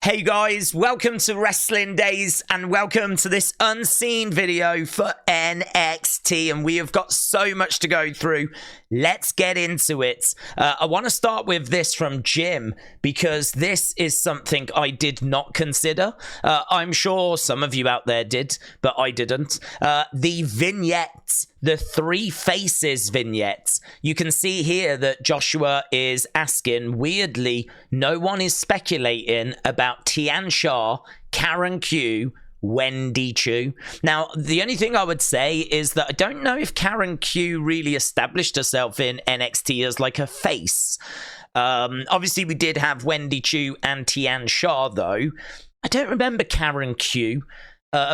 Hey guys, welcome to Wrestling Days and welcome to this unseen video for NXT, and we have got so much to go through. Let's get into it. I want to start with this from Jim because this is something I did not consider. I'm sure some of you out there did, but I didn't. The vignette, the Three Faces vignette. You can see here that Joshua is asking, weirdly, no one is speculating about Tian Sha, Karen Q, Wendy Choo. Now, the only thing I would say is that I don't know if Karen Q really established herself in NXT as like a face. Obviously, we did have Wendy Choo and Tian Sha, though. I don't remember Karen Q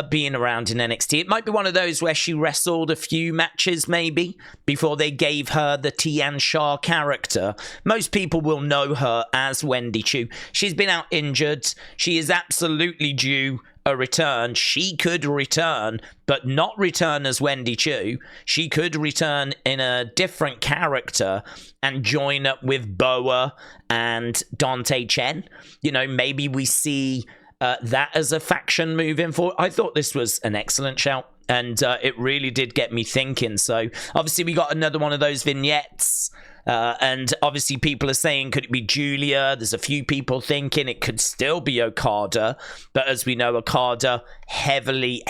being around in NXT. It might be one of those where she wrestled a few matches, maybe, before they gave her the Tian Sha character. Most people will know her as Wendy Choo. She's been out injured. She is absolutely due a return. She could return, but not return as Wendy Choo. She could return in a different character and join up with Boa and Dante Chen. You know, maybe we see that as a faction moving forward. I thought this was an excellent shout, and it really did get me thinking. So obviously we got another one of those vignettes, and obviously people are saying, could it be Julia? There's a few people thinking it could still be Okada, but as we know, Okada heavily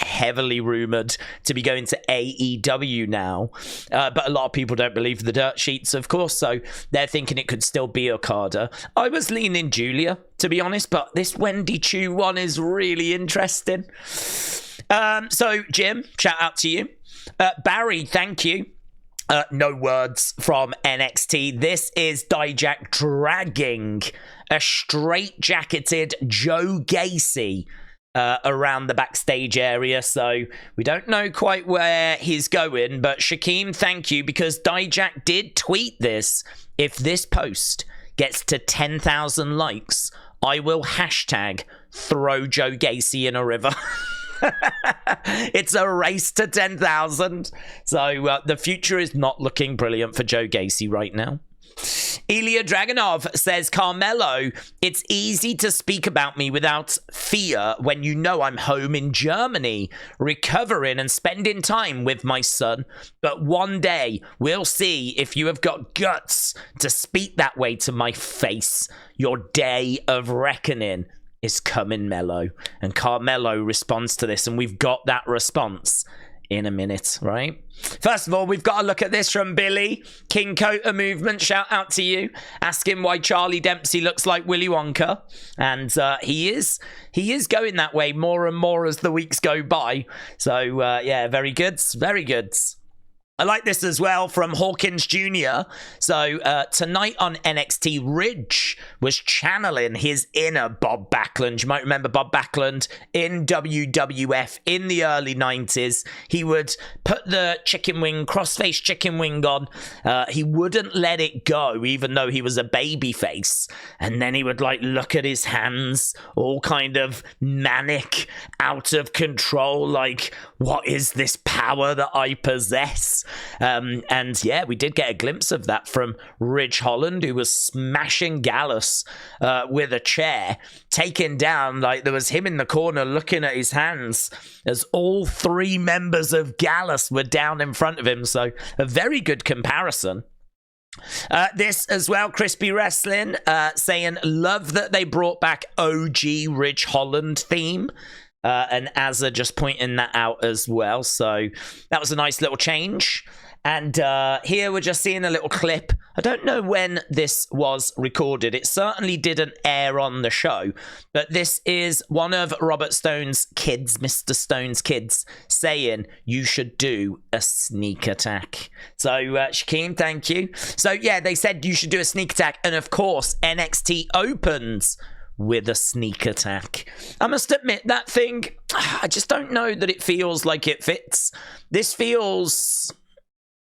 rumored to be going to AEW now, but a lot of people don't believe the dirt sheets, of course, so they're thinking it could still be Okada. I was leaning Julia, to be honest, but this Wendy Choo one is really interesting. So Jim, shout out to you. Barry, thank you. No words from NXT. This is Dijak dragging a straight-jacketed Joe Gacy around the backstage area, so we don't know quite where he's going, but Shaquem, thank you, because Dijak did tweet this. If this post gets to 10,000 likes, I will hashtag throw Joe Gacy in a river. It's a race to 10,000. So the future is not looking brilliant for Joe Gacy right now. Ilja Dragunov says, Carmelo, it's easy to speak about me without fear when you know I'm home in Germany, recovering and spending time with my son. But one day we'll see if you have got guts to speak that way to my face. Your day of reckoning is coming, Mello. And Carmelo responds to this, and we've got that response in a minute, right? First of all, we've got to look at this from Billy. King Kota movement, shout out to you, asking why Charlie Dempsey looks like Willy Wonka. And he is going that way more and more as the weeks go by. So yeah, very good, very good. I like this as well from Hawkins Jr. So tonight on NXT, Ridge was channeling his inner Bob Backlund. You might remember Bob Backlund in WWF in the early 90s. He would put the chicken wing, crossface chicken wing on. He wouldn't let it go, even though he was a baby face. And then he would like look at his hands, all kind of manic, out of control, like, what is this power that I possess? And yeah, we did get a glimpse of that from Ridge Holland, who was smashing Gallus with a chair, taken down. Like, there was him in the corner looking at his hands as all three members of Gallus were down in front of him. So a very good comparison. This as well, Crispy Wrestling, saying, love that they brought back OG Ridge Holland theme. And Azza just pointing that out as well. So that was a nice little change. And here we're just seeing a little clip. I don't know when this was recorded. It certainly didn't air on the show. But this is one of Robert Stone's kids, Mr. Stone's kids, saying you should do a sneak attack. So Shaquem, thank you. So yeah, they said you should do a sneak attack. And of course, NXT opens with a sneak attack. I must admit, that thing, I just don't know that it feels like it fits. This feels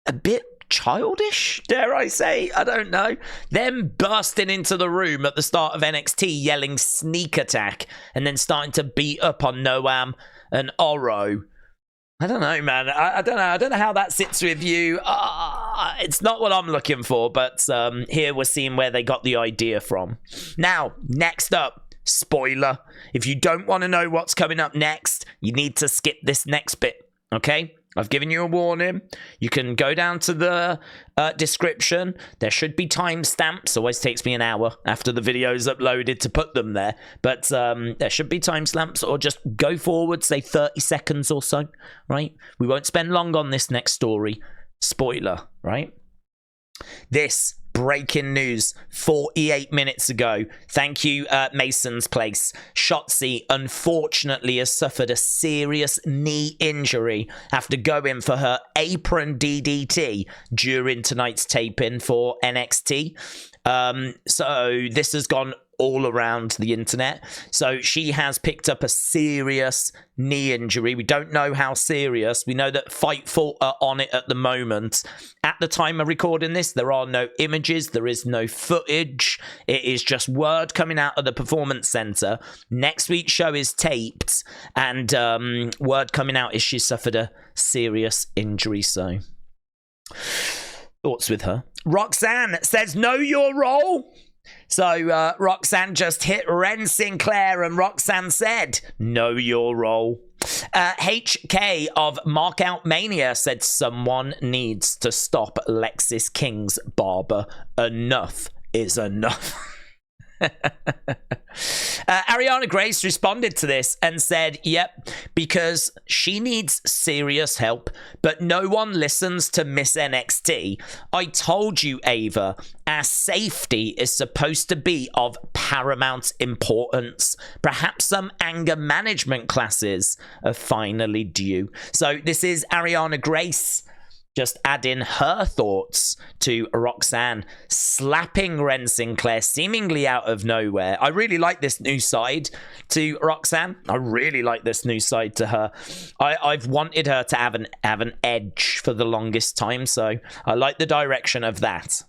a bit childish, dare I say? I don't know. Them bursting into the room at the start of NXT yelling sneak attack and then starting to beat up on Noam and Oro. I don't know, man. I don't know. I don't know how that sits with you. It's not what I'm looking for, but here we're seeing where they got the idea from. Now, next up, Spoiler. If you don't want to know what's coming up next, you need to skip this next bit, okay? I've given you a warning. You can go down to the description. There should be timestamps. Always takes me an hour after the video is uploaded to put them there. But there should be timestamps, or just go forward, say 30 seconds or so, right? We won't spend long on this next story. Spoiler, right? This breaking news 48 minutes ago. Thank you, Mason's Place. Shotzi, unfortunately, has suffered a serious knee injury after going for her apron DDT during tonight's taping for NXT. So this has gone all around the internet. So she has picked up a serious knee injury. We don't know how serious. We know that Fightful are on it at the moment. At the time of recording this, there are no images. There is no footage. It is just word coming out of the Performance Center. Next week's show is taped, and word coming out is she suffered a serious injury. So thoughts with her. Roxanne says, know your role. So Roxanne just hit Ren Sinclair, and Roxanne said, know your role. HK of Markout Mania said, someone needs to stop Lexis Kings barber. Enough is enough. Arianna Grace responded to this and said, yep, because she needs serious help, but no one listens to Miss NXT. I told you, Ava, our safety is supposed to be of paramount importance. Perhaps some anger management classes are finally due. So this is Arianna Grace just adding her thoughts to Roxanne slapping Ren Sinclair seemingly out of nowhere. I really like this new side to Roxanne. I really like this new side to her. I've wanted her to have an edge for the longest time, so I like the direction of that.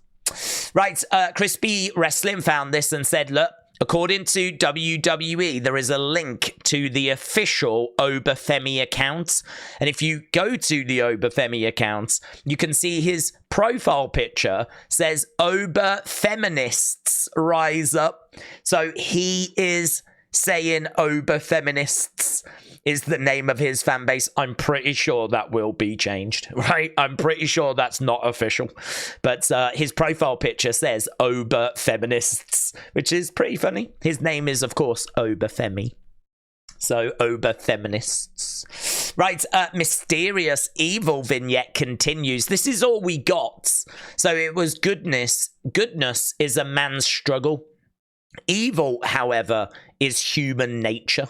Right, Crispy Wrestling found this and said, look, according to WWE, there is a link to the official Oba Femi account. And if you go to the Oba Femi account, you can see his profile picture says Oba Feminists rise up. So he is saying Oba Feminists is the name of his fan base. I'm pretty sure that will be changed, right? I'm pretty sure that's not official. But his profile picture says Oba Feminists, which is pretty funny. His name is, of course, Oba Femi. So, Oba Feminists. Right, Mysterious Evil vignette continues. This is all we got. So it was goodness. Goodness is a man's struggle. Evil, however, is human nature.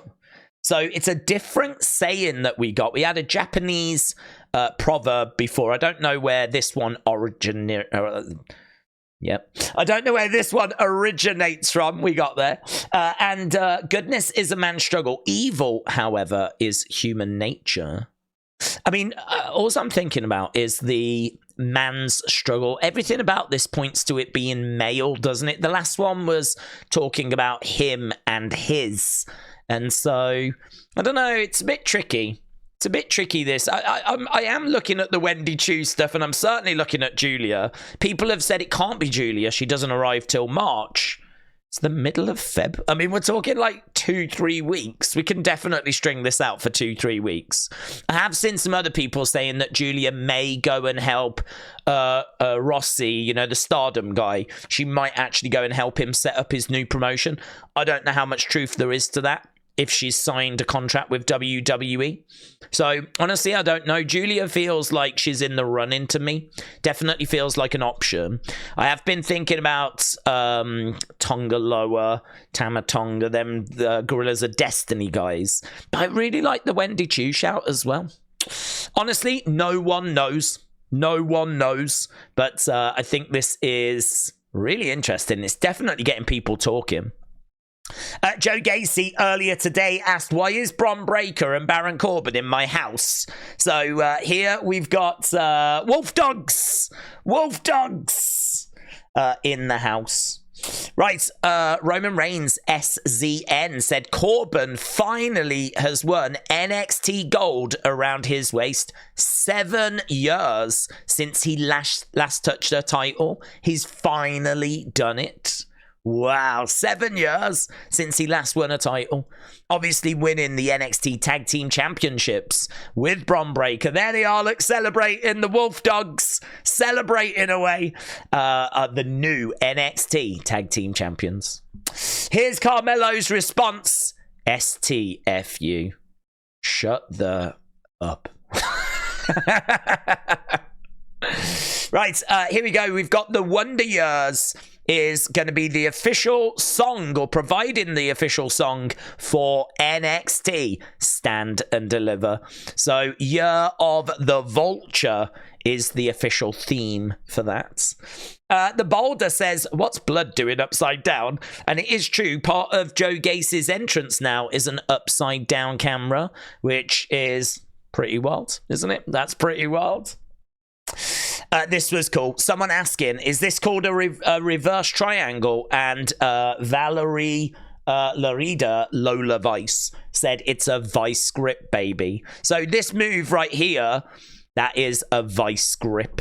So it's a different saying that we got. We had a Japanese proverb before. I don't know where this one originates. I don't know where this one originates from. We got there. And goodness is a man's struggle. Evil, however, is human nature. I mean, all I'm thinking about is the man's struggle. Everything about this points to it being male, doesn't it? The last one was talking about him and his. And so, I don't know, it's a bit tricky. It's a bit tricky, this. I am looking at the Wendy Choo stuff, and I'm certainly looking at Julia. People have said it can't be Julia. She doesn't arrive till March. It's the middle of Feb. I mean, we're talking like 2-3 weeks. We can definitely string this out for 2-3 weeks. I have seen some other people saying that Julia may go and help Rossi, you know, the Stardom guy. She might actually go and help him set up his new promotion. I don't know how much truth there is to that, if she's signed a contract with WWE. So, honestly, I don't know. Julia feels like she's in the running to me. Definitely feels like an option. I have been thinking about Tonga Loa, Tamatonga, them the Gorillas of Destiny guys. But I really like the Wendy Choo shout as well. Honestly, no one knows. No one knows. But I think this is really interesting. It's definitely getting people talking. Joe Gacy earlier today asked, why is Bron Breakker and Baron Corbin in my house? So here we've got Wolf Dogs in the house. Right, Roman Reigns SZN said Corbin finally has won NXT Gold around his waist. 7 years since he last touched a title. He's finally done it. Wow, 7 years since he last won a title. Obviously winning the NXT Tag Team Championships with Bron Breakker. There they are, look, celebrating the Wolf Dogs, celebrating away the new NXT Tag Team Champions. Here's Carmelo's response. STFU. Shut the up. Right, here we go. We've got the Wonder Years is going to be the official song, or providing the official song for NXT Stand and Deliver. So Year of the Vulture is the official theme for that. The Boulder says, what's blood doing upside down? And it is true, part of Joe Gacy's entrance now is an upside down camera, which is pretty wild, isn't it? That's pretty wild. This was cool. Someone asking, is this called a reverse triangle? And Valerie Larida, Lola Vice, said it's a Vice grip, baby. So this move right here, that is a Vice grip.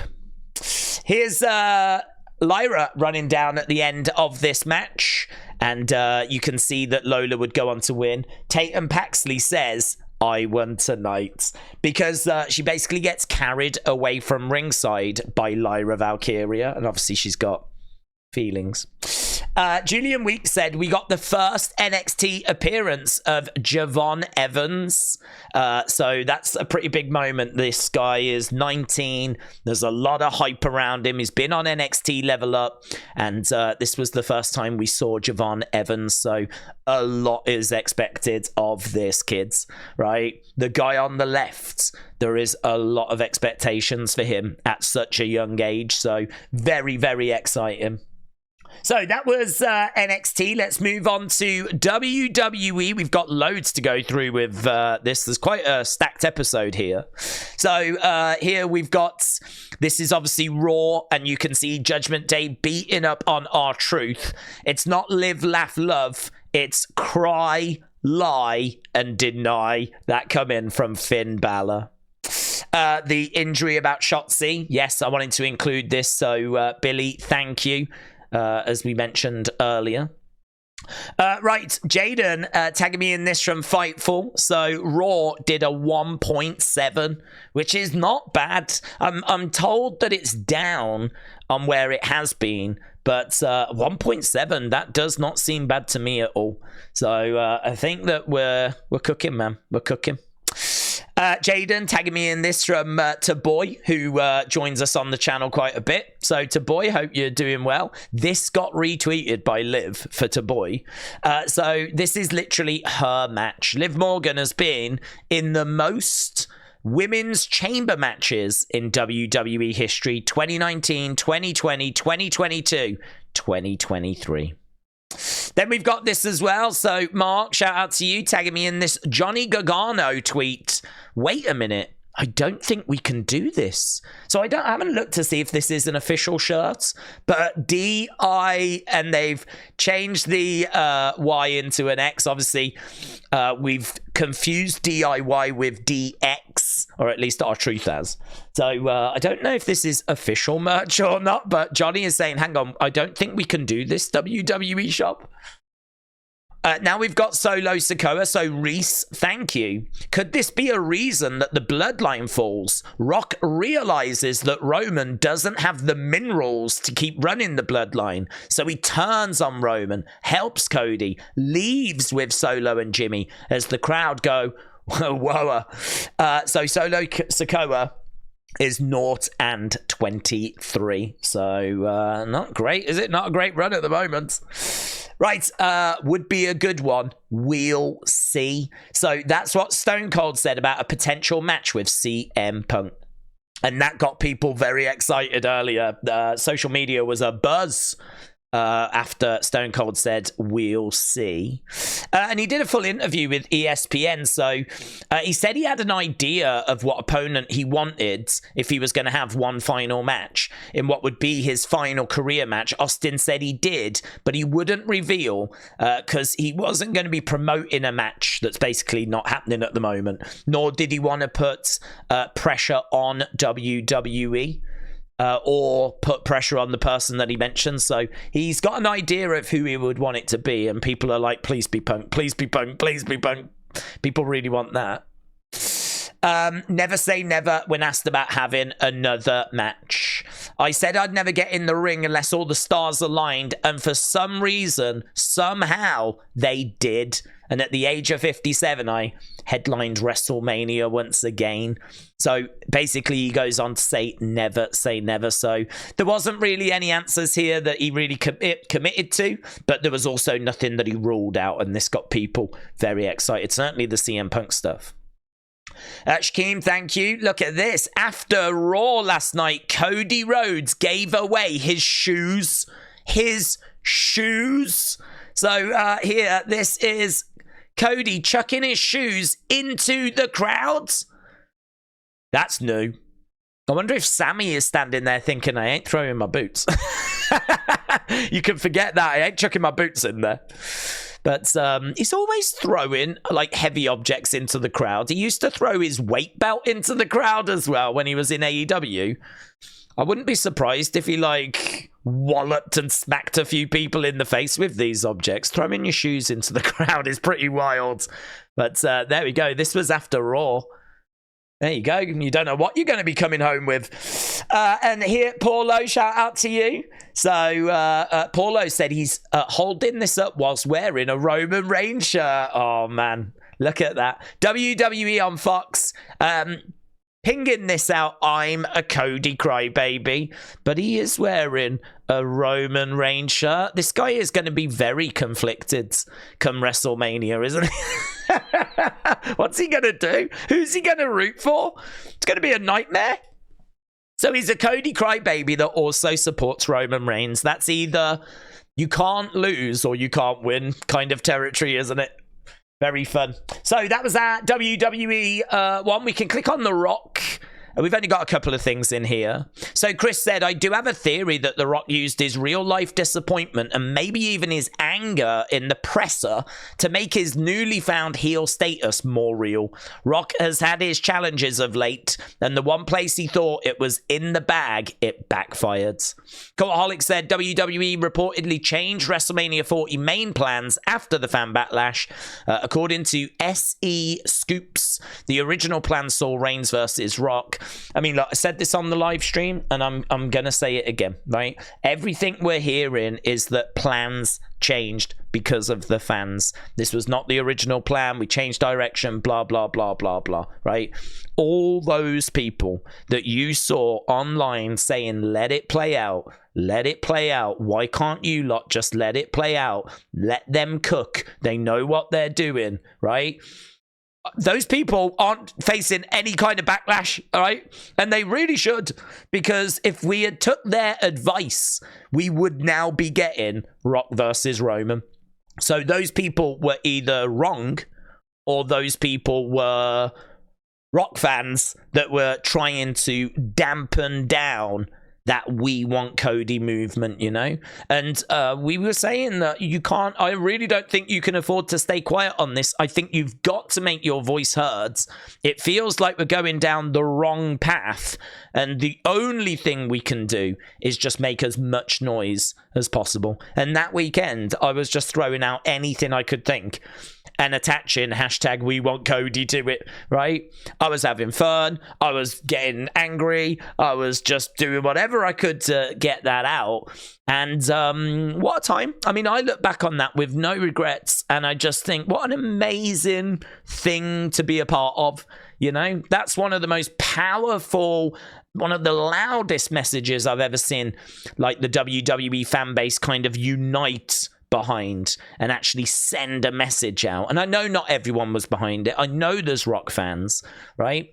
Here's Lyra running down at the end of this match. And you can see that Lola would go on to win. Tatum Paxley says, I won tonight, because she basically gets carried away from ringside by Lyra Valkyria, and obviously she's got feelings. Julian Weeks said, we got the first NXT appearance of Javon Evans. So that's a pretty big moment. This guy is 19. There's a lot of hype around him. He's been on NXT Level Up, and this was the first time we saw Javon Evans. So a lot is expected of this, kids, right? The guy on the left, there is a lot of expectations for him at such a young age. So very, very exciting. So that was NXT. Let's move on to WWE. We've got loads to go through with this. There's quite a stacked episode here. So here we've got, this is obviously Raw, and you can see Judgment Day beating up on R-Truth. It's not live, laugh, love. It's cry, lie, and deny. That come in from Finn Balor. The injury about Shotzi. Yes, I wanted to include this. So Billy, thank you. As we mentioned earlier. Right, Jaden tagging me in this from Fightful. So Raw did a 1.7, which is not bad. I'm told that it's down on where it has been, but 1.7, that does not seem bad to me at all. So I think that we're cooking, man. We're cooking. Jaden tagging me in this from Taboy, who joins us on the channel quite a bit. So Taboy, hope you're doing well. This got retweeted by Liv for Taboy. So this is literally her match. Liv Morgan has been in the most women's chamber matches in WWE history: 2019, 2020, 2022, 2023. Then we've got this as well. So Mark, shout out to you, tagging me in this Johnny Gargano tweet. Wait a minute, I don't think we can do this. So I haven't looked to see if this is an official shirt, but DI, and they've changed the Y into an X. Obviously, we've confused DIY with DX, or at least R-Truth has. So I don't know if this is official merch or not, but Johnny is saying, hang on, I don't think we can do this, WWE shop. Now we've got Solo Sikoa. So Reese, thank you. Could this be a reason that the bloodline falls? Rock realizes that Roman doesn't have the minerals to keep running the bloodline, so he turns on Roman, helps Cody, leaves with Solo and Jimmy as the crowd go, whoa, whoa. So Solo Sikoa is 0 and 23. So not great, is it? Not a great run at the moment. Right, would be a good one. We'll see. So that's what Stone Cold said about a potential match with CM Punk. And that got people very excited earlier. Social media was a buzz after Stone Cold said, we'll see. And he did a full interview with ESPN. So he said he had an idea of what opponent he wanted if he was going to have one final match in what would be his final career match. Austin said he did, but he wouldn't reveal because he wasn't going to be promoting a match that's basically not happening at the moment, nor did he want to put pressure on WWE. or put pressure on the person that he mentioned. So he's got an idea of who he would want it to be, and people are like, please be Punk, please be Punk, please be Punk. People really want that. Never say never when asked about having another match. I said I'd never get in the ring unless all the stars aligned, and for some reason, somehow, they did. And at the age of 57, I headlined WrestleMania once again. So basically, he goes on to say never say never. So there wasn't really any answers here that he really committed to, but there was also nothing that he ruled out, and this got people very excited. Certainly the CM Punk stuff. Shakeem, thank you. Look at this. After Raw last night, Cody Rhodes gave away his shoes. His shoes. So here, this is Cody chucking his shoes into the crowds. That's new. I wonder if Sammy is standing there thinking, I ain't throwing my boots. You can forget that. I ain't chucking my boots in there. But he's always throwing like heavy objects into the crowd. He used to throw his weight belt into the crowd as well when he was in AEW. I wouldn't be surprised if he like walloped and smacked a few people in the face with these objects. Throwing your shoes into the crowd is pretty wild. But there we go. This was after Raw. There you go. You don't know what you're going to be coming home with. And here, Paulo, shout out to you. So, Paulo said he's holding this up whilst wearing a Roman Reigns shirt. Oh, man. Look at that. WWE on Fox. Pinging this out, I'm a Cody Crybaby, but he is wearing a Roman Reigns shirt. This guy is going to be very conflicted come WrestleMania, isn't he? What's he going to do? Who's he going to root for? It's going to be a nightmare. So he's a Cody Crybaby that also supports Roman Reigns. That's either you can't lose or you can't win kind of territory, isn't it? Very fun. So that was our WWE one. We can click on The Rock. We've only got a couple of things in here. So Chris said, I do have a theory that The Rock used his real-life disappointment and maybe even his anger in the presser to make his newly found heel status more real. Rock has had his challenges of late, and the one place he thought it was in the bag, it backfired. Cultaholic said, WWE reportedly changed WrestleMania 40 main plans after the fan backlash. According to SE Scoops, the original plan saw Reigns versus Rock. I mean, look, I said this on the live stream, and I'm going to say it again, right? Everything we're hearing is that plans changed because of the fans. This was not the original plan. We changed direction, blah, blah, blah, blah, blah, right? All those people that you saw online saying, let it play out, let it play out. Why can't you lot just let it play out? Let them cook. They know what they're doing, right? Those people aren't facing any kind of backlash, all right? And they really should, because if we had took their advice, we would now be getting Rock versus Roman. So those people were either wrong, or those people were Rock fans that were trying to dampen down that we want Cody movement, you know? And we were saying that you can't, I really don't think you can afford to stay quiet on this. I think you've got to make your voice heard. It feels like we're going down the wrong path, and the only thing we can do is just make as much noise as possible. And that weekend, I was just throwing out anything I could think and attaching hashtag we want Cody to it, right? I was having fun. I was getting angry. I was just doing whatever I could to get that out. And what a time. I mean, I look back on that with no regrets, and I just think, what an amazing thing to be a part of, you know? That's one of the most powerful, one of the loudest messages I've ever seen, like the WWE fan base kind of unite behind and actually send a message out. And I know not everyone was behind it. I know there's Rock fans, right?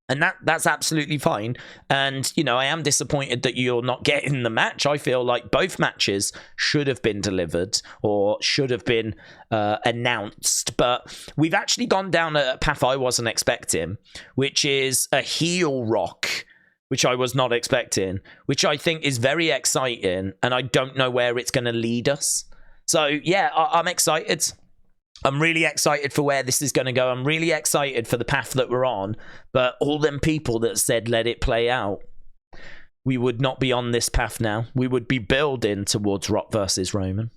And that's absolutely fine. And, you know, I am disappointed that you're not getting the match. I feel like both matches should have been delivered or should have been announced. But we've actually gone down a path I wasn't expecting, which is a heel Rock, which I was not expecting, which I think is very exciting. And I don't know where it's going to lead us. So, yeah, I'm excited. I'm really excited for where this is going to go. I'm really excited for the path that we're on. But all them people that said, let it play out, we would not be on this path now. We would be building towards Rock versus Roman.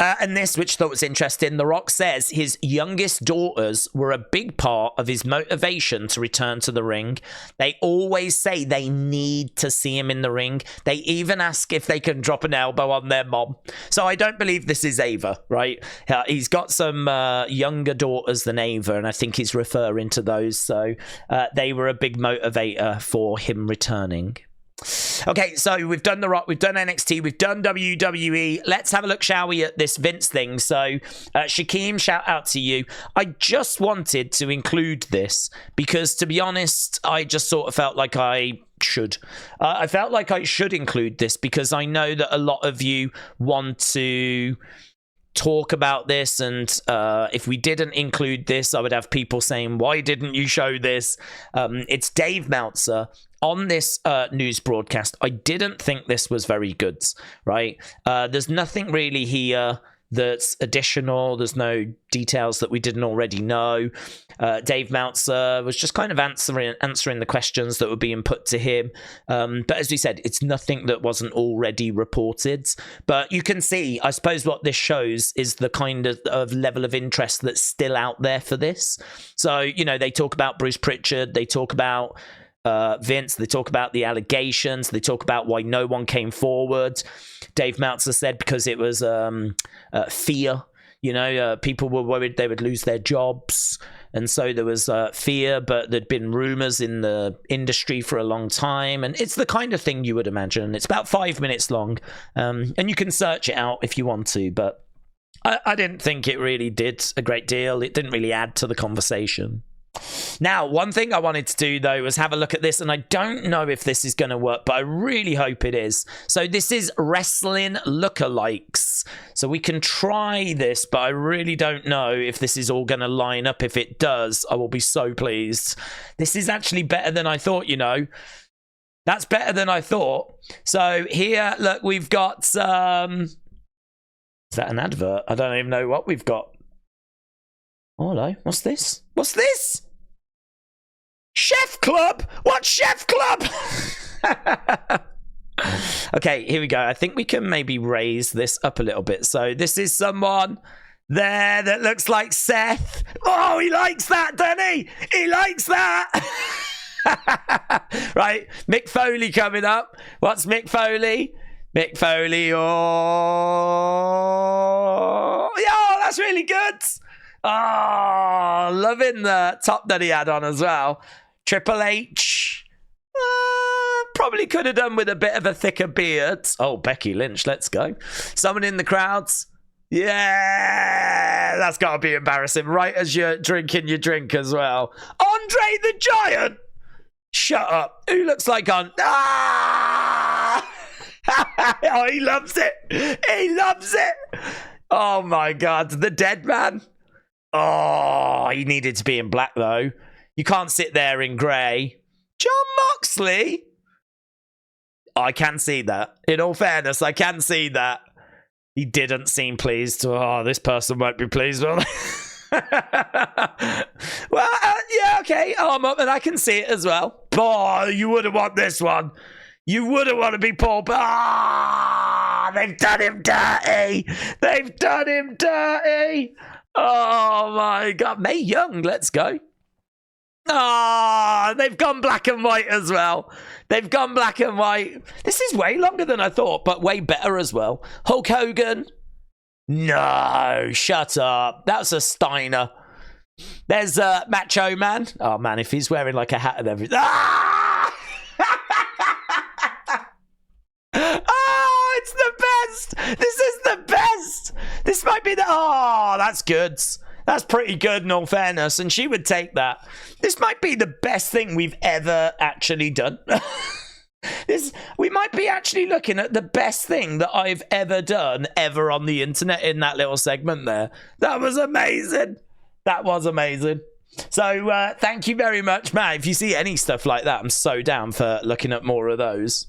And this, which I thought was interesting, The Rock says his youngest daughters were a big part of his motivation to return to the ring. They always say they need to see him in the ring. They even ask if they can drop an elbow on their mom. So I don't believe this is Ava, right? He's got some younger daughters than Ava, and I think he's referring to those. So they were a big motivator for him returning. Okay, so we've done The Rock, we've done NXT, we've done WWE. Let's have a look, shall we, at this Vince thing. So, Shaquem, shout out to you. I just wanted to include this because, to be honest, I just sort of felt like I should. I felt like I should include this because I know that a lot of you want to talk about this, and if we didn't include this, I would have people saying, why didn't you show this? It's Dave Meltzer on this news broadcast. I didn't think this was very good, right? There's nothing really here that's additional. There's no details that we didn't already know. Dave Meltzer was just kind of answering the questions that were being put to him. But as we said, it's nothing that wasn't already reported. But you can see, I suppose what this shows is the kind of level of interest that's still out there for this. So, you know, they talk about Bruce Pritchard, they talk about Vince, they talk about the allegations, they talk about why no one came forward. Dave Meltzer said because it was fear. You know, people were worried they would lose their jobs, and so there was fear, but there'd been rumors in the industry for a long time, and it's the kind of thing you would imagine. It's about 5 minutes long, and you can search it out if you want to, but I didn't think it really did a great deal. It didn't really add to the conversation. Now, one thing I wanted to do, though, was have a look at this, and I don't know if this is going to work, but I really hope it is. So this is Wrestling Lookalikes. So we can try this, but I really don't know if this is all going to line up. If it does, I will be so pleased. This is actually better than I thought, you know. That's better than I thought. So here, look, we've got... is that an advert? I don't even know what we've got. Oh, hello. What's this? What's this? Chef Club? What Chef Club? Okay, here we go. I think we can maybe raise this up a little bit. So this is someone there that looks like Seth. Oh, he likes that, doesn't he? He likes that. Right, Mick Foley coming up. What's Mick Foley? Mick Foley. Oh, yeah, that's really good. Oh, loving the top that he had on as well. Triple H. Probably could have done with a bit of a thicker beard. Oh, Becky Lynch, let's go. Someone in the crowds. Yeah, that's got to be embarrassing. Right as you're drinking your drink as well. Andre the Giant. Shut up. Who looks like on... Ah! Oh, he loves it. He loves it. Oh, my God. The dead man. Oh, he needed to be in black, though. You can't sit there in grey. John Moxley? I can see that. In all fairness, I can see that. He didn't seem pleased. Oh, this person won't be pleased, will they? Well, yeah, okay. Arm up, and I can see it as well. Oh, you wouldn't want this one. You wouldn't want to be Paul. Ah, they've done him dirty. They've done him dirty. Oh, my God. Mae Young, let's go. Ah, they've gone black and white as well. They've gone black and white. This is way longer than I thought, but way better as well. Hulk Hogan. No, shut up. That's a Steiner. There's Macho Man. Oh, man, if he's wearing like a hat and everything. Ah! Oh, it's the best. This is the best. This might be the... Oh, that's good. That's pretty good in all fairness, and she would take that. This might be the best thing we've ever actually done. We might be actually looking at the best thing that I've ever done ever on the internet in that little segment there. That was amazing. That was amazing. So thank you very much, Matt. If you see any stuff like that, I'm so down for looking at more of those.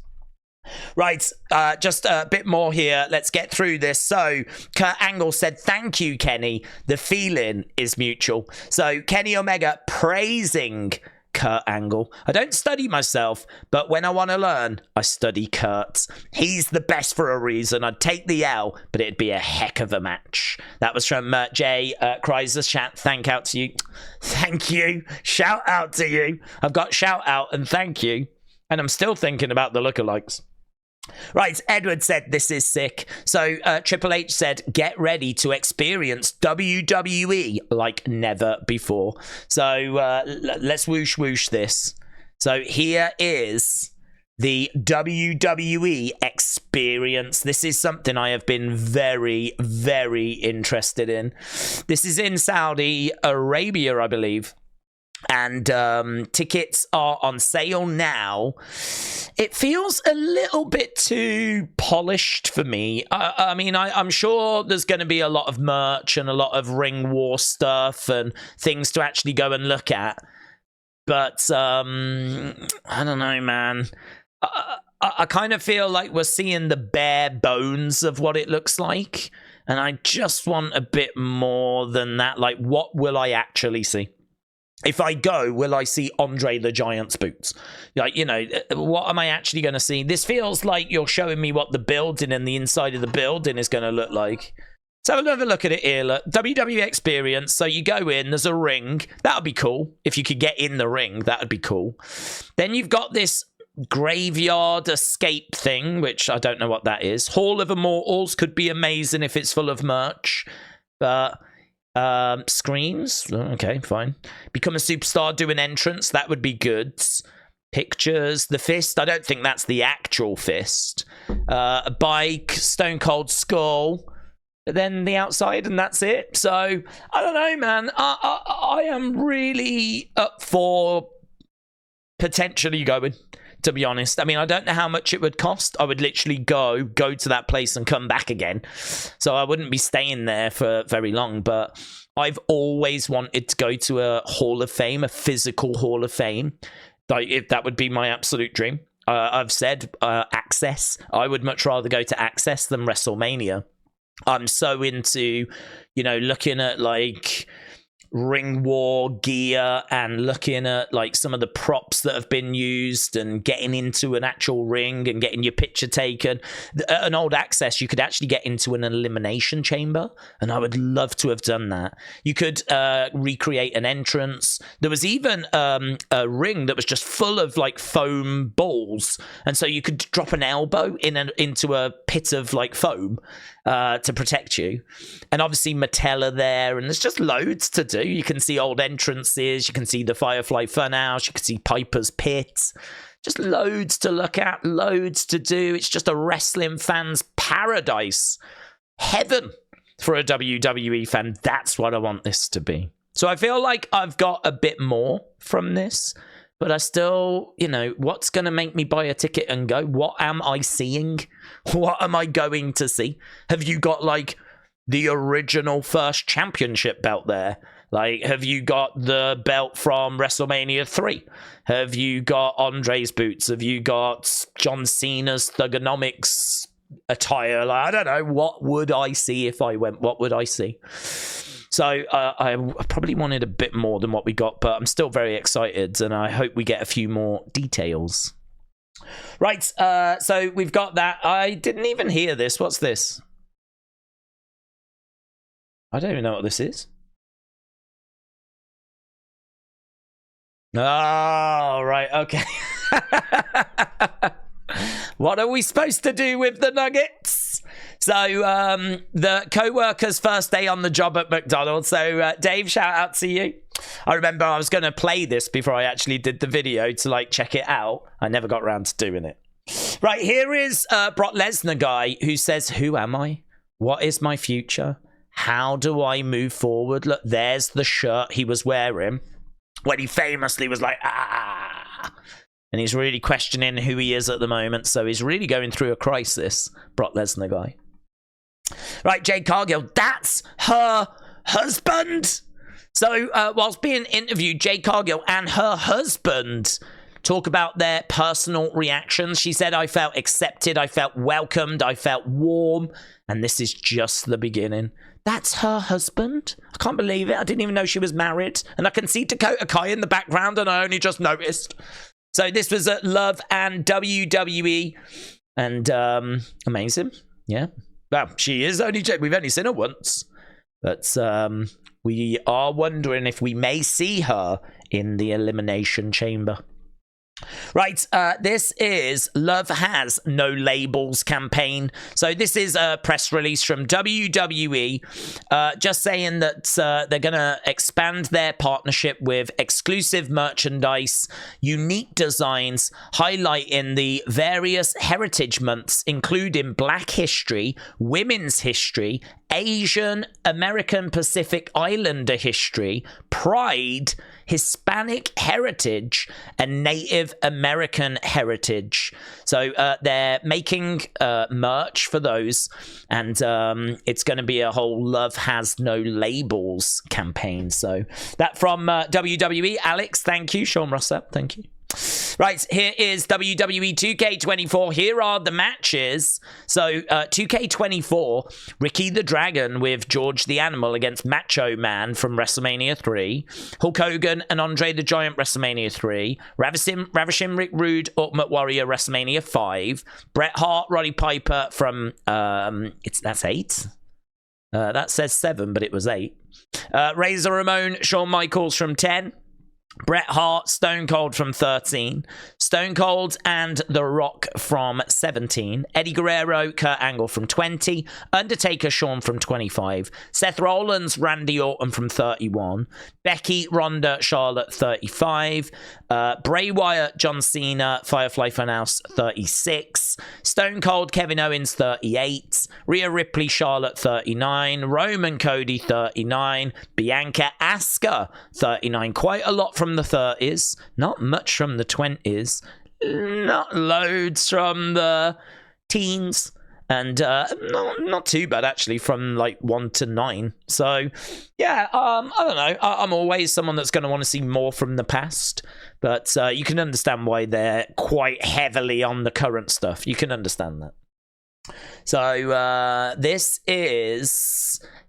Right, just a bit more here. Let's get through this. So, Kurt Angle said, thank you, Kenny. The feeling is mutual. So, Kenny Omega praising Kurt Angle. I don't study myself, but when I want to learn, I study Kurt. He's the best for a reason. I'd take the L, but it'd be a heck of a match. That was from Jay Kreiser. Thank out to you. Thank you. Shout out to you. I've got shout out and thank you. And I'm still thinking about the lookalikes. Right, Edward said, this is sick. So Triple H said, get ready to experience WWE like never before. So let's whoosh whoosh this. So here is the WWE experience. This is something I have been very, very interested in. This is in Saudi Arabia, I believe. And tickets are on sale now. It feels a little bit too polished for me. I mean, I'm sure there's going to be a lot of merch and a lot of Ring War stuff and things to actually go and look at. But I don't know, man. I kind of feel like we're seeing the bare bones of what it looks like. And I just want a bit more than that. Like, what will I actually see? If I go, will I see Andre the Giant's boots? Like, you know, what am I actually going to see? This feels like you're showing me what the building and the inside of the building is going to look like. Let's have another look at it here. Look, WWE Experience. So you go in, there's a ring. That would be cool. If you could get in the ring, that would be cool. Then you've got this graveyard escape thing, which I don't know what that is. Hall of Immortals could be amazing if it's full of merch. But... screens, okay, fine. Become a superstar, do an entrance, that would be good. Pictures, the fist, I don't think that's the actual fist. A bike, Stone Cold Skull, then the outside, and that's it. So I don't know, man. I am really up for potentially going, to be honest. I mean, I don't know how much it would cost. I would literally go to that place and come back again. So I wouldn't be staying there for very long. But I've always wanted to go to a Hall of Fame, a physical Hall of Fame. Like, that would be my absolute dream. I've said Access. I would much rather go to Access than WrestleMania. I'm so into, you know, looking at like Ring War gear and looking at like some of the props that have been used and getting into an actual ring and getting your picture taken. An old Access, you could actually get into an elimination chamber, and I would love to have done that. You could recreate an entrance. There was even a ring that was just full of like foam balls, and so you could drop an elbow into a pit of like foam to protect you. And obviously Mattel are there, and there's just loads to do. You can see old entrances, you can see the Firefly Funhouse, you can see Piper's Pit. Just loads to look at, loads to do. It's just a wrestling fan's paradise. Heaven for a WWE fan. That's what I want this to be. So I feel like I've got a bit more from this, but I still, you know, what's going to make me buy a ticket and go? What am I seeing? What am I going to see? Have you got like the original first championship belt there? Like, have you got the belt from WrestleMania 3? Have you got Andre's boots? Have you got John Cena's Thugonomics attire? Like, I don't know. What would I see if I went? What would I see? So I probably wanted a bit more than what we got, but I'm still very excited, and I hope we get a few more details. Right, so we've got that. I didn't even hear this. What's this? I don't even know what this is. Oh, right, okay. What are we supposed to do with the nuggets? So, the co-worker's first day on the job at McDonald's. So, Dave, shout out to you. I remember I was going to play this before I actually did the video to, like, check it out. I never got around to doing it. Right, here is Brock Lesnar guy who says, who am I? What is my future? How do I move forward? Look, there's the shirt he was wearing when he famously was like, ah. And he's really questioning who he is at the moment. So he's really going through a crisis, Brock Lesnar guy. Right, Jade Cargill, that's her husband. So whilst being interviewed, Jade Cargill and her husband talk about their personal reactions. She said, I felt accepted, I felt welcomed, I felt warm. And this is just the beginning. That's her husband? I can't believe it. I didn't even know she was married. And I can see Dakota Kai in the background, and I only just noticed. So this was at Love and WWE. And amazing. Yeah. Well, she is only... We've only seen her once. But we are wondering if we may see her in the Elimination Chamber. Right, this is Love Has No Labels campaign. So this is a press release from WWE, just saying that they're going to expand their partnership with exclusive merchandise, unique designs, highlighting the various heritage months, including Black History, Women's History, Asian, American Pacific Islander history, Pride, Hispanic heritage, and Native American heritage. So they're making merch for those, and it's going to be a whole Love Has No Labels campaign. So that from WWE. Alex, thank you. Sean Rossap, thank you. Right, here is WWE 2K24. Here are the matches. So, 2K24, Ricky the Dragon with George the Animal against Macho Man from WrestleMania 3. Hulk Hogan and Andre the Giant, WrestleMania 3. Ravishing Rick Rude, Ultimate Warrior, WrestleMania 5. Bret Hart, Roddy Piper from, that's 8. That says 7, but it was 8. Razor Ramon, Shawn Michaels from 10. Bret Hart, Stone Cold from 13. Stone Cold and The Rock from 17. Eddie Guerrero, Kurt Angle from 20. Undertaker, Shawn from 25. Seth Rollins, Randy Orton from 31. Becky, Ronda, Charlotte, 35. Bray Wyatt, John Cena, Firefly Funhouse, 36. Stone Cold, Kevin Owens, 38. Rhea Ripley, Charlotte, 39. Roman Cody, 39. Bianca, Asuka, 39. Quite a lot from the 30s. Not much from the 20s. Not loads from the teens. And not too bad, actually, from like 1 to 9. So, yeah, I don't know. I'm always someone that's going to want to see more from the past. But you can understand why they're quite heavily on the current stuff. You can understand that. So,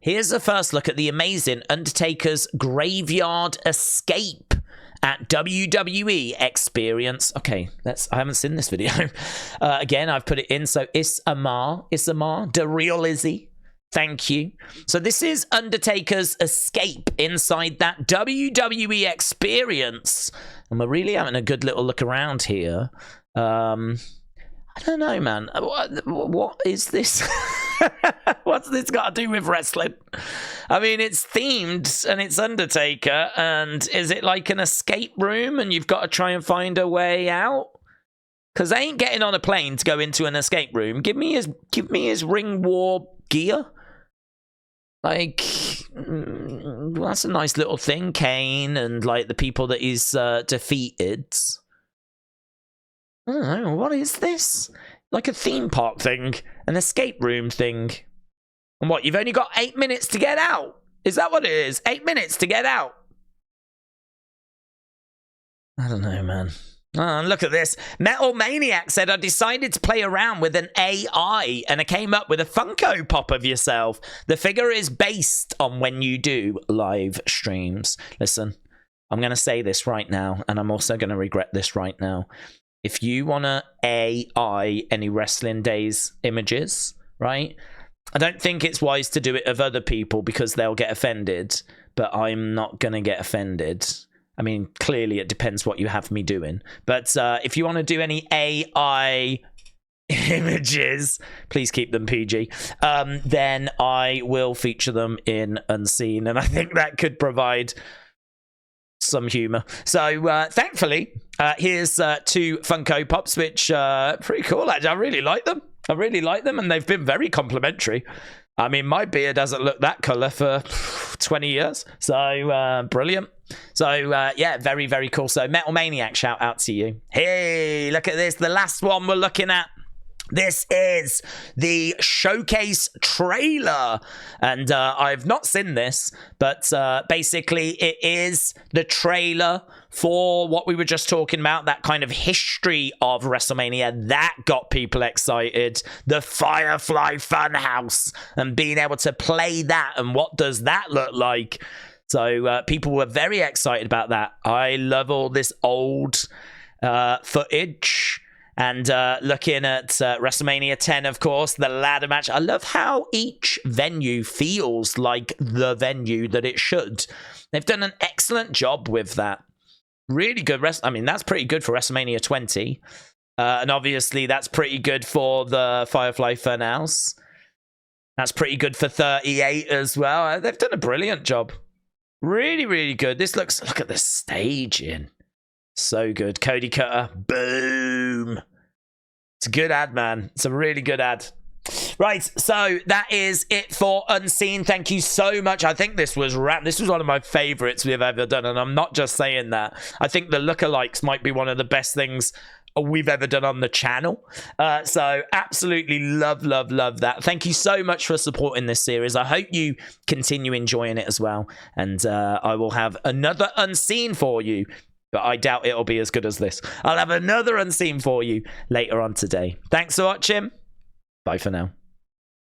here's a first look at the amazing Undertaker's Graveyard Escape at WWE Experience. Okay, I haven't seen this video. Again, I've put it in. So Isamar, the real Izzy. Thank you. So this is Undertaker's escape inside that WWE Experience. And we're really having a good little look around here. I don't know, man. What is this? What's this got to do with wrestling? I mean, it's themed and it's Undertaker. And is it like an escape room and you've got to try and find a way out? Because I ain't getting on a plane to go into an escape room. Give me his ring war gear. Like, that's a nice little thing. Kane and like the people that he's defeated. I don't know, what is this? Like a theme park thing, an escape room thing. And what, you've only got 8 minutes to get out? Is that what it is? 8 minutes to get out? I don't know, man. Oh, look at this. Metal Maniac said, I decided to play around with an AI and I came up with a Funko Pop of yourself. The figure is based on when you do live streams. Listen, I'm going to say this right now, and I'm also going to regret this right now. If you want to AI any Wrestling Days images, right? I don't think it's wise to do it of other people because they'll get offended, but I'm not going to get offended. I mean, clearly it depends what you have me doing. But if you want to do any AI images, please keep them PG, then I will feature them in Unseen. And I think that could provide some humor. So thankfully, here's 2 Funko Pops, which pretty cool. Actually, I really like them. And they've been very complimentary. I mean, my beard hasn't looked that color for 20 years. So brilliant. So yeah, very, very cool. So Metal Maniac, shout out to you. Hey, look at this. The last one we're looking at. This is the showcase trailer, and I've not seen this, but basically it is the trailer for what we were just talking about, that kind of history of WrestleMania that got people excited, the Firefly Funhouse, and being able to play that, and what does that look like. So people were very excited about that. I love all this old footage. And looking at WrestleMania 10, of course, the ladder match. I love how each venue feels like the venue that it should. They've done an excellent job with that. Really good. I mean, that's pretty good for WrestleMania 20. And obviously, that's pretty good for the Firefly Funhouse. That's pretty good for 38 as well. They've done a brilliant job. Really, really good. Look at the staging. So good. Cody Cutter. Boom. It's a good ad, man. It's a really good ad. Right, so that is it for Unseen. Thank you so much. I think this was This was one of my favorites we've ever done, and I'm not just saying that. I think the lookalikes might be one of the best things we've ever done on the channel. So absolutely love that. Thank you so much for supporting this series. I hope you continue enjoying it as well, and I will have another Unseen for you. But I doubt it'll be as good as this. I'll have another Unseen for you later on today. Thanks for watching. Bye for now.